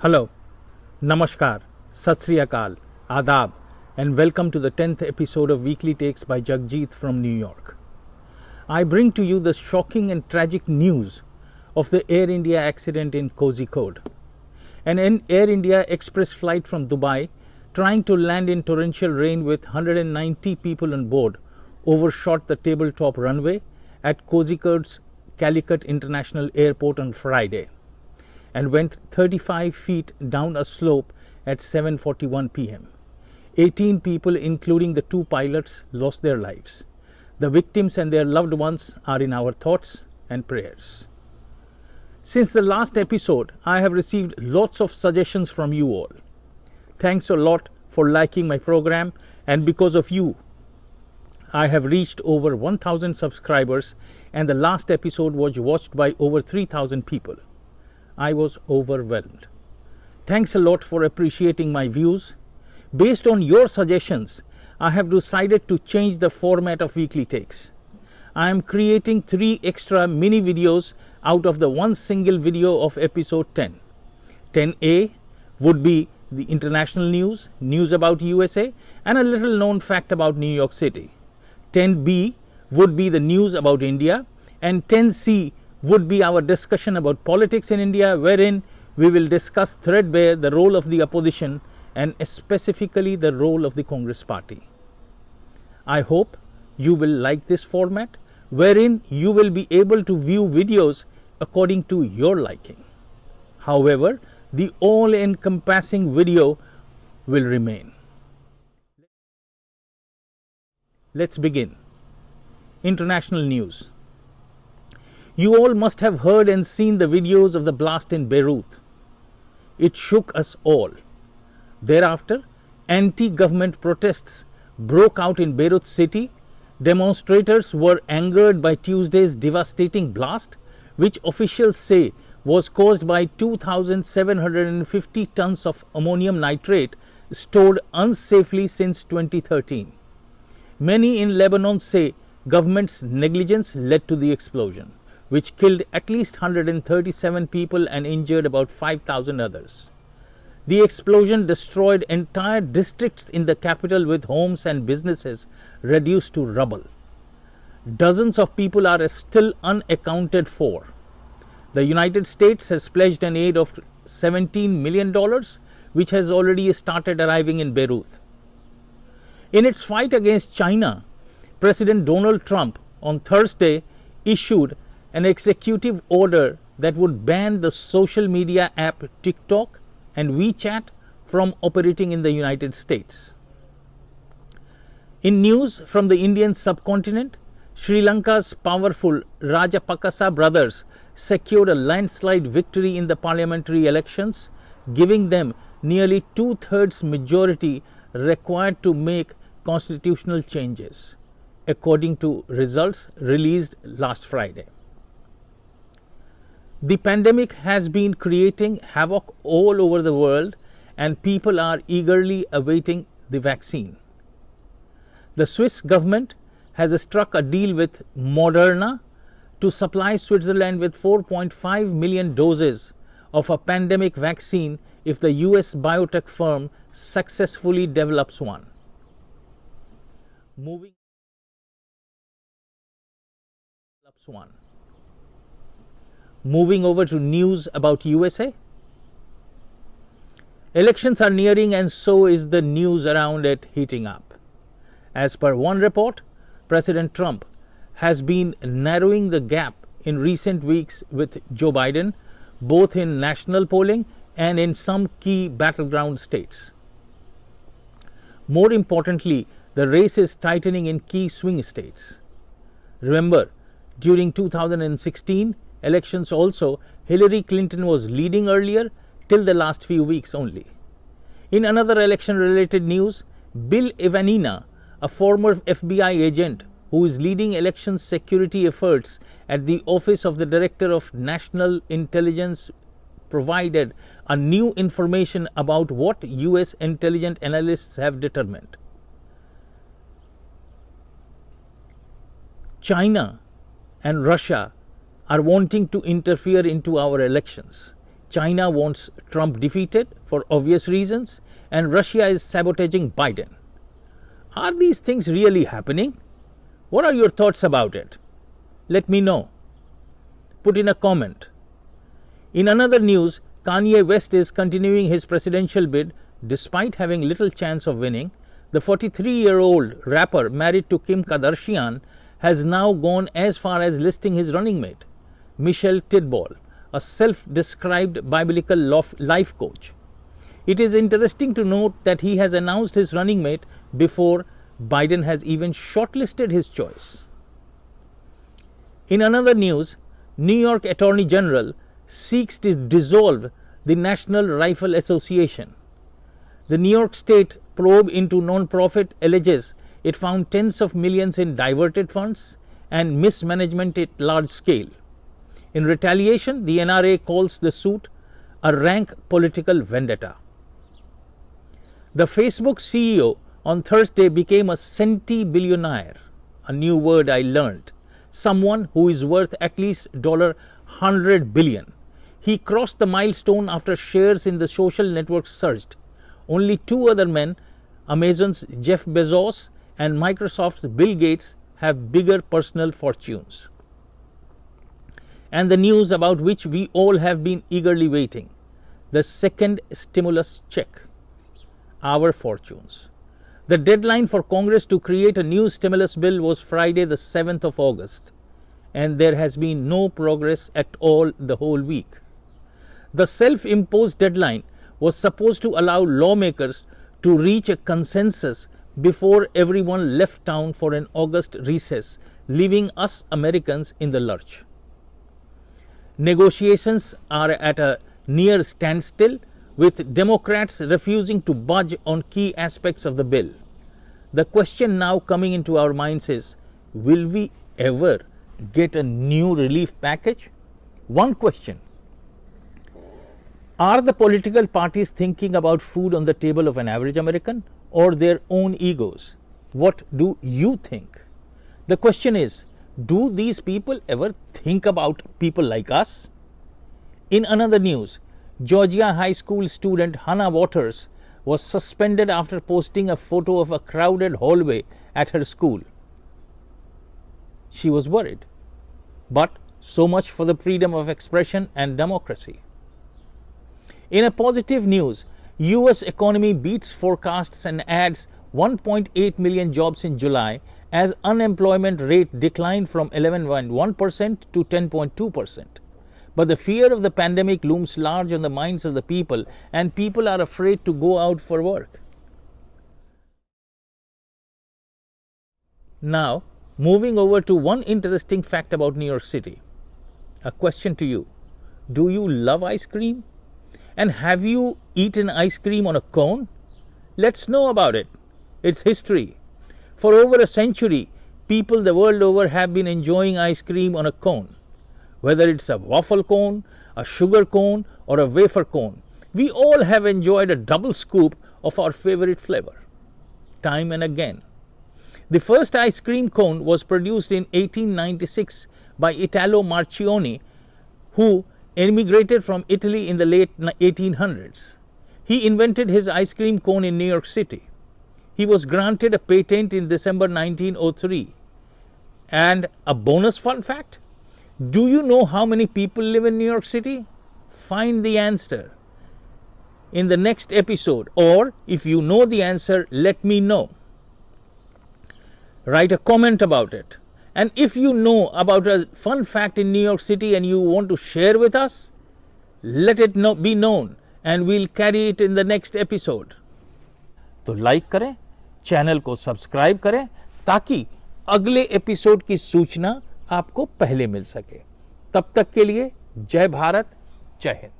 Hello, Namaskar, Sat Sri Akal, Adab, and welcome to the 10th episode of Weekly Takes by Jagjit from New York. I bring to you the shocking and tragic news of the Air India accident in Kozhikode. An Air India express flight from Dubai trying to land in torrential rain with 190 people on board overshot the tabletop runway at Kozhikode's Calicut International Airport on Friday and went 35 feet down a slope at 7:41 p.m. 18 people, including the two pilots, lost their lives. The victims and their loved ones are in our thoughts and prayers. Since the last episode, I have received lots of suggestions from you all. Thanks a lot for liking my program, and because of you, I have reached over 1,000 subscribers, and the last episode was watched by over 3,000 people. I was overwhelmed. Thanks a lot for appreciating my views. Based on your suggestions, I have decided to change the format of Weekly Takes. I am creating 3 extra mini videos out of the one single video of episode 10. 10A would be the international news, news about USA, and a little known fact about New York City. 10B would be the news about India, and 10C would be our discussion about politics in India, wherein we will discuss threadbare the role of the opposition and specifically the role of the Congress party. I hope you will like this format, wherein you will be able to view videos according to your liking. However, the all-encompassing video will remain. Let's begin. International news. You all must have heard and seen the videos of the blast in Beirut. It shook us all. Thereafter, anti-government protests broke out in Beirut city. Demonstrators were angered by Tuesday's devastating blast, which officials say was caused by 2,750 tons of ammonium nitrate stored unsafely since 2013. Many in Lebanon say government's negligence led to the explosion, which killed at least 137 people and injured about 5,000 others. The explosion destroyed entire districts in the capital, with homes and businesses reduced to rubble. Dozens of people are still unaccounted for. The United States has pledged an aid of $17 million, which has already started arriving in Beirut. In its fight against China, President Donald Trump on Thursday issued an executive order that would ban the social media app TikTok and WeChat from operating in the United States. In news from the Indian subcontinent, Sri Lanka's powerful Rajapaksa brothers secured a landslide victory in the parliamentary elections, giving them nearly 2/3 majority required to make constitutional changes, according to results released last Friday. The pandemic has been creating havoc all over the world, and people are eagerly awaiting the vaccine. The Swiss government has struck a deal with Moderna to supply Switzerland with 4.5 million doses of a pandemic vaccine if the US biotech firm successfully develops one. Moving over to news about USA. Elections are nearing, and so is the news around it heating up. As per one report, President Trump has been narrowing the gap in recent weeks with Joe Biden, both in national polling and in some key battleground states. More importantly, the race is tightening in key swing states. Remember, during 2016 elections also, Hillary Clinton was leading earlier till the last few weeks only. In another election-related news, Bill Evanina, a former FBI agent who is leading election security efforts at the Office of the Director of National Intelligence, provided a new information about what US intelligence analysts have determined. China and Russia are wanting to interfere into our elections. China wants Trump defeated for obvious reasons, and Russia is sabotaging Biden. Are these things really happening? What are your thoughts about it? Let me know. Put in a comment. In another news, Kanye West is continuing his presidential bid despite having little chance of winning. The 43-year-old rapper married to Kim Kardashian has now gone as far as listing his running mate, Michelle Tidball, a self-described biblical life coach. It is interesting to note that he has announced his running mate before Biden has even shortlisted his choice. In another news, New York Attorney General seeks to dissolve the National Rifle Association. The New York State probe into non-profit alleges it found tens of millions in diverted funds and mismanagement at large scale. In retaliation, the NRA calls the suit a rank political vendetta. The Facebook CEO on Thursday became a centibillionaire, a new word I learned, someone who is worth at least $100 billion. He crossed the milestone after shares in the social network surged. Only two other men, Amazon's Jeff Bezos and Microsoft's Bill Gates, have bigger personal fortunes. And the news about which we all have been eagerly waiting, the second stimulus check, our fortunes. The deadline for Congress to create a new stimulus bill was Friday the 7th of August, and there has been no progress at all the whole week. The self-imposed deadline was supposed to allow lawmakers to reach a consensus before everyone left town for an August recess, leaving us Americans in the lurch. Negotiations are at a near standstill, with Democrats refusing to budge on key aspects of the bill. The question now coming into our minds is, will we ever get a new relief package? One question. Are the political parties thinking about food on the table of an average American or their own egos? What do you think? The question is, do these people ever think about people like us? In another news, Georgia high school student Hannah Waters was suspended after posting a photo of a crowded hallway at her school. She was worried. But so much for the freedom of expression and democracy. In a positive news, US economy beats forecasts and adds 1.8 million jobs in July as unemployment rate declined from 11.1% to 10.2%. But the fear of the pandemic looms large on the minds of the people, and people are afraid to go out for work. Now, moving over to one interesting fact about New York City. A question to you. Do you love ice cream? And have you eaten ice cream on a cone? Let's know about it. It's history. For over a century, people the world over have been enjoying ice cream on a cone. Whether it's a waffle cone, a sugar cone, or a wafer cone, we all have enjoyed a double scoop of our favorite flavor, time and again. The first ice cream cone was produced in 1896 by Italo Marchionni, who emigrated from Italy in the late 1800s. He invented his ice cream cone in New York City. He was granted a patent in December 1903. And a bonus fun fact? Do you know how many people live in New York City? Find the answer in the next episode, or if you know the answer, let me know. Write a comment about it. And if you know about a fun fact in New York City and you want to share with us, let it be known and we'll carry it in the next episode. तो like करें, channel को subscribe करें ताकि अगले episode की सूचना आपको पहले मिल सके। तब तक के लिए जय भारत, जय हिंद।